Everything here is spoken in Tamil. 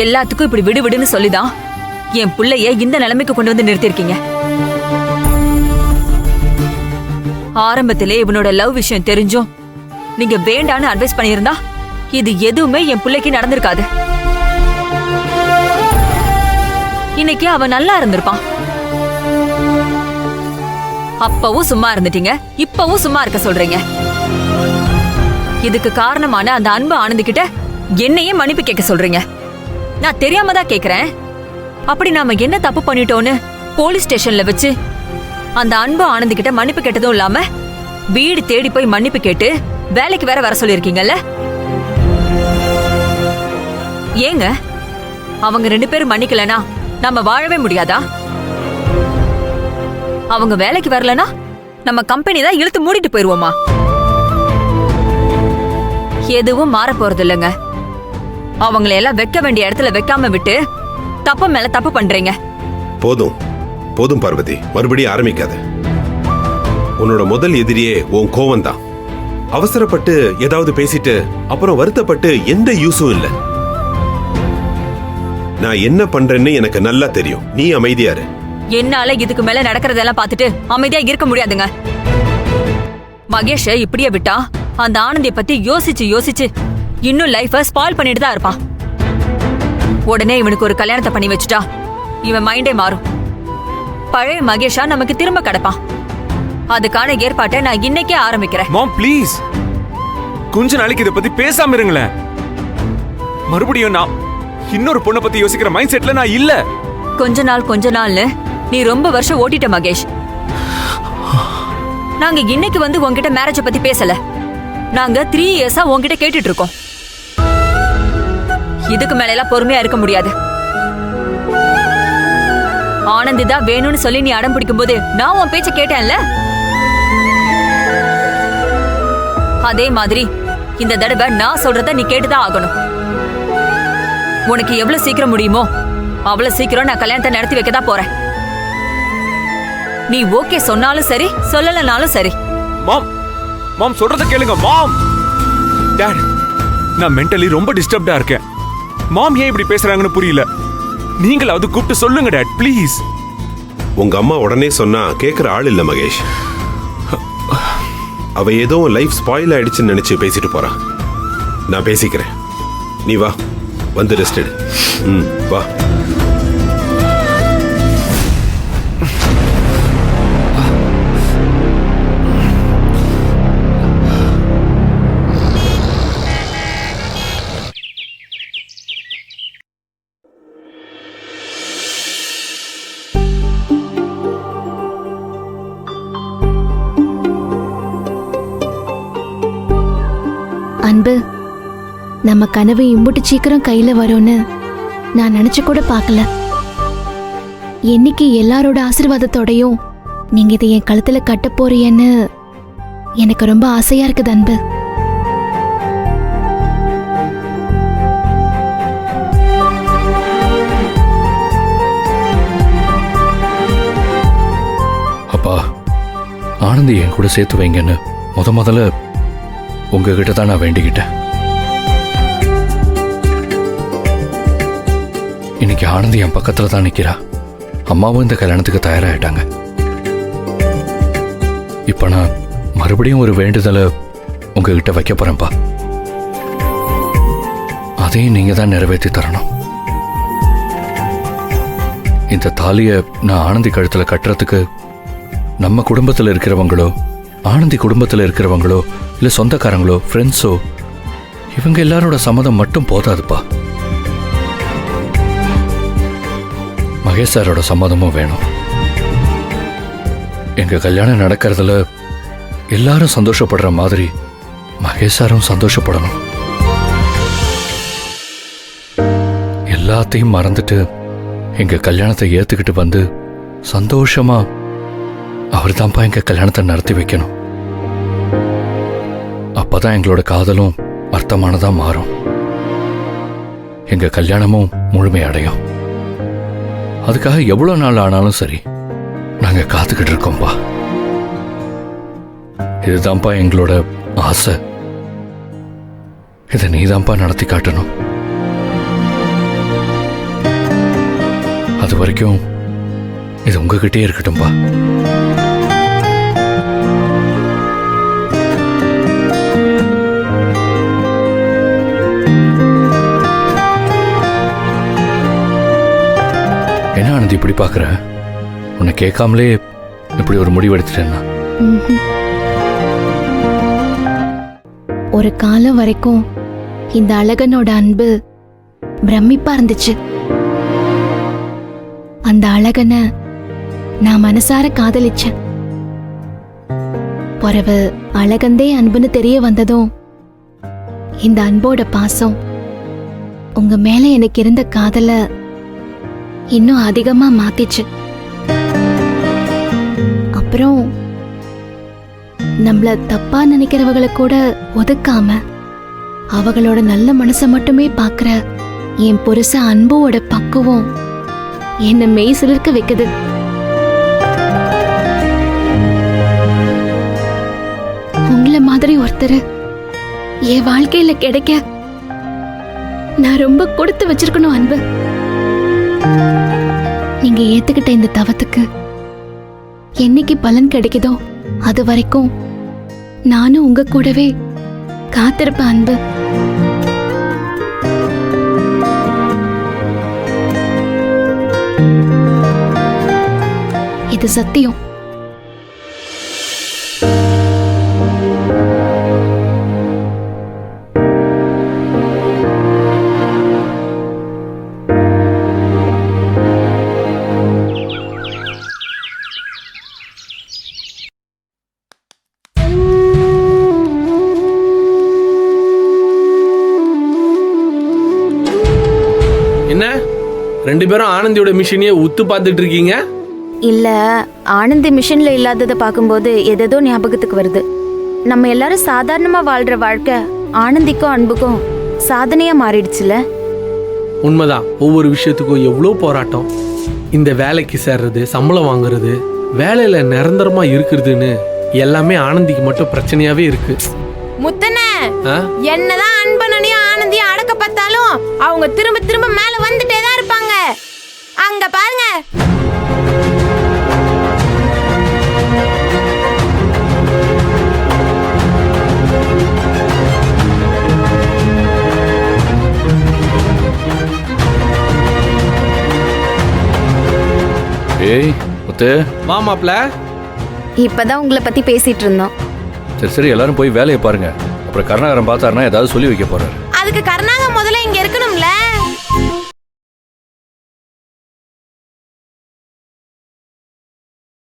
எல்லாத்துக்கும் இப்படி விடு விடுன்னு சொல்லிதான் என் புள்ளைய இந்த நிலைமைக்கு கொண்டு வந்து நிறுத்திருக்கீங்க. ஆரம்பத்திலே இவனோட லவ் விஷயம் தெரிஞ்சும் நீங்க வேண்டான்னு அட்வைஸ் பண்ணியிருந்தா இது எதுவுமே என் புள்ளைக்கு நடந்திருக்காது. இன்னைக்கு அவன் நல்லா இருந்திருப்பான். அப்பவும் சும்மா இருந்துட்டீங்க, இப்பவும் சும்மா இருக்க சொல்றீங்க. இதுக்கு காரணமான அந்த அன்பு ஆனந்திக்கிட்ட என்னையே மன்னிப்பு கேட்க சொல்றீங்க. நான் தெரியாம தான் கேக்குறேன். அப்படி நாம என்ன தப்பு பண்ணிட்டோன்னு போலீஸ் ஸ்டேஷன்ல வச்சு அந்த அன்பு ஆனந்திக்கிட்ட மன்னிப்பு கேட்டதும் இல்லாம வீடு தேடி போய் மன்னிப்பு கேட்டு வேலைக்கு வேற வர சொல்லிருக்கீங்கல்ல? ஏங்க அவங்க 2 பேரும் மன்னிக்கலனா நம்ம வாழவே முடியாதா? அவங்க வேலைக்கு வரலனா நம்ம கம்பெனி தான் இழுத்து மூடிட்டு போயிருவோமா? எதுவும் மாற போறது இல்லைங்க. அவங்களை எல்லாம் வைக்க வேண்டிய இடத்துல வைக்காம விட்டு தப்பு மேல தப்பு பண்றீங்க. போதும் போதும் பார்வதி, மறுபடியும் ஆரம்பிக்காத. உன்னோட முதல் எதிரியே உன் கோவம் தான். அவசரப்பட்டு ஏதாவது பேசிட்டு அப்புறம் வருத்தப்பட்டு எந்த யூஸும் இல்ல. நான் என்ன பண்றேன்னு எனக்கு நல்லா தெரியும். நீ அமைதியா இரு. என்னால இதுக்கு மேல நடக்கிறதெல்லாம் பார்த்துட்டு அமைதியா இருக்க முடியாதுங்க. மகேஷ இப்படியே விட்டா அந்த ஆனந்திய பத்தி யோசிச்சு யோசிச்சு இன்னும் லைஃப ஸ்பாயில் பண்ணிட்டு தான் இருப்பான். உடனே இவனுக்கு ஒரு கல்யாணத்தை பண்ணி வச்சுட்டா இவன் மைண்டே மாறும். பழைய மகேஷா நமக்கு திரும்ப கிடைப்பான். அதுக்கான ஏற்பாட்டை நான் இன்னைக்கே ஆரம்பிக்கிறேன். மாம் ப்ளீஸ், கொஞ்ச நாளைக்கு இதை பத்தி பேசாம இருங்களேன். மறுபடியும் நான் இன்னொரு பொண்ணை பத்தி யோசிக்கிற மைண்ட் செட்ல நான் இல்ல. கொஞ்ச நாள்னு நீ ரொம்ப வருஷம் ஓட்டிட்ட மகேஷ். நாங்க இன்னைக்கு வந்து உன்கிட்ட மேரேஜ் பத்தி பேசல. நாங்க 3 இயர்ஸா உன்கிட்ட கேட்டுட்டு இருக்கோம். இதுக்கு மேல எல்லாம் பொறுமையா இருக்க முடியாது. ஆனந்தி தான் வேணும்னு சொல்லி நீ அடம் பிடிக்கும் போது நான் உன் பேச்ச கேட்டேன்ல. அதே மாதிரி இந்த தடவை நான் சொல்றத நீ கேட்டுதான் ஆகணும். உனக்கு எவ்வளவு சீக்கிரம் முடியுமோ அவ்வளவு சீக்கிரம் நான் கல்யாணத்தை நடத்தி வைக்கதான் போறேன். நீ ஓகே சொன்னாலும் சரி, சொல்லலனாலும் சரி. மாம் மாம் சொல்றத கேளுங்க மாம். டாட், நான் மென்டலி ரொம்ப டிஸ்டர்ப்டா இருக்கேன். மாம் ஏன் இப்படி பேசுறாங்கன்னு புரியல. நீங்களாவது கூப்பிட்டு சொல்லுங்க டாட் ப்ளீஸ். உங்க அம்மா உடனே சொன்னா கேக்குற ஆள் இல்ல மகேஷ். அவ ஏதோ லைஃப் ஸ்பாயில் ஆயிடுச்சுன்னு நினைச்சு பேசிட்டு போறான். நான் பேசிக்கிறேன். நீ வா, வந்து ரெஸ்ட் எடு. வா. அன்பு, நம்ம கனவு இம்புட்டு சீக்கிரம் கையில வரும்னு நான் நினைச்சு கூட பார்க்கல. என்னைக்கு எல்லாரோட ஆசீர்வாதத்தோடையும் நீங்க இதை என் கழுத்துல கட்ட போறீன்னு எனக்கு ரொம்ப ஆசையா இருக்குது அன்பு. அப்பா, ஆனந்தி என் கூட சேர்த்து வைங்கன்னு முதல்ல உங்ககிட்ட தான் நான் வேண்டிக்கிட்டேன். இன்னைக்கு ஆனந்தி என் பக்கத்துல தான் நிக்கிறா. அம்மாவும் இந்த கல்யாணத்துக்கு தயாராகிட்டாங்க. இப்ப நான் மறுபடியும் ஒரு வேண்டுதலை உங்ககிட்ட வைக்க போறேன்ப்பா. அதையும் நீங்க தான் நிறைவேற்றி தரணும். இந்த தாலியை நான் ஆனந்தி கழுத்துல கட்டுறதுக்கு நம்ம குடும்பத்தில் இருக்கிறவங்களோ, ஆனந்தி குடும்பத்தில் இருக்கிறவங்களோ, இல்லை சொந்தக்காரங்களோ, ஃப்ரெண்ட்ஸோ, இவங்க எல்லாரோட சம்மதம் மட்டும் போதாதுப்பா. மகேஷ் சாரோட சம்மதமும் வேணும். எங்க கல்யாணம் நடக்கிறதுல எல்லாரும் சந்தோஷப்படுற மாதிரி மகேஷ் சாரும் சந்தோஷப்படணும். எல்லாத்தையும் மறந்துட்டு எங்க கல்யாணத்தை ஏத்துக்கிட்டு வந்து சந்தோஷமா அவர் தான்ப்பா எங்க கல்யாணத்தை நடத்தி வைக்கணும். அப்பதான் எங்களோட காதலும் அர்த்தமானதா மாறும். எங்க கல்யாணமும் முழுமை அடையும். அதுக்காக எவ்வளவு நாள் ஆனாலும் சரி நாங்க காத்துக்கிட்டு இருக்கோம்பா. இதுதான்ப்பா எங்களோட ஆசை. இதை நீதான்ப்பா நடத்தி காட்டணும். வரைக்கும் இது உங்ககிட்டயே இருக்கட்டும்பா. என்ன ஆனந்தி இப்படி பாக்குற? உன்னை கேட்காமலே இப்படி ஒரு முடிவு எடுத்துட்டேன்னா? ஒரு காலம் வரைக்கும் இந்த அழகனோட அன்பு பிரமிப்பா இருந்துச்சு. அந்த அழகனை நான் மனசார காதலிச்சேன். பிறகு அழகந்தே அன்புன்னு தெரிய வந்ததும் இந்த அன்போட பாசம் உங்க மேல எனக்கு இருந்த காதல இன்னும் அதிகமா மாத்திச்சு. அப்புறம் நம்மள தப்பா நினைக்கிறவங்களை கூட ஒதுக்காம அவங்களோட நல்ல மனசை மட்டுமே பாக்குற என் புருஷ அன்போட பக்குவம் என்ன மெய் சிலிர்க்க வைக்குது. உங்களை மாதிரி ஒருத்தர் என் வாழ்க்கையில கிடைக்க நான் ரொம்ப கொடுத்து வச்சிருக்கணும் அன்பு. நீங்க ஏத்துக்கிட்ட இந்த தவத்துக்கு என்னைக்கு பலன் கிடைக்குதோ அது வரைக்கும் நானும் உங்க கூடவே காத்திருப்பேன் அன்பு. இது சத்தியம். என்ன ரெண்டு பேரும் ஆனந்தியோட மிஷினையே உத்து பார்த்துட்டு இருக்கீங்க? இல்ல, ஆனந்தி மிஷின்ல இல்லாததை பார்க்கும்போது எதேதோ ஞாபகத்துக்கு வருது. நம்ம எல்லாரும் சாதாரணமா வாழ்ற வாழ்க்கை ஆனந்திக்கும் அன்புக்கும் சாதனையா மாறிடுச்சுல. உண்மைதான். ஒவ்வொரு விஷயத்துக்கும் எவ்வளோ போராட்டம். இந்த வேலைக்கு சேர்றது, சம்பளம் வாங்குறது, வேலையில நிரந்தரமா இருக்கிறதுன்னு எல்லாமே ஆனந்திக்கு மட்டும் பிரச்சனையாவே இருக்கு. முத்தனே, என்னதான் அன்பனையும் ஆனந்தியும் அடக்க பார்த்தாலும் அவங்க திரும்ப திரும்ப மேல வந்துட்டே தான் இருப்பாங்க. அங்க பாருங்க. ஏய் முத்து, வா மாப்ள. இப்பதான் உங்களை பத்தி பேசிட்டு இருந்தோம். சரி சரி, எல்லாரும் போய் வேலையை பாருங்க. அப்புறம் கருணாகரன் பார்த்தாருன்னா ஏதாவது சொல்லி வைக்க போறாரு. அதுக்கு கருணாக முதல்ல இங்க இருக்கணும்ல.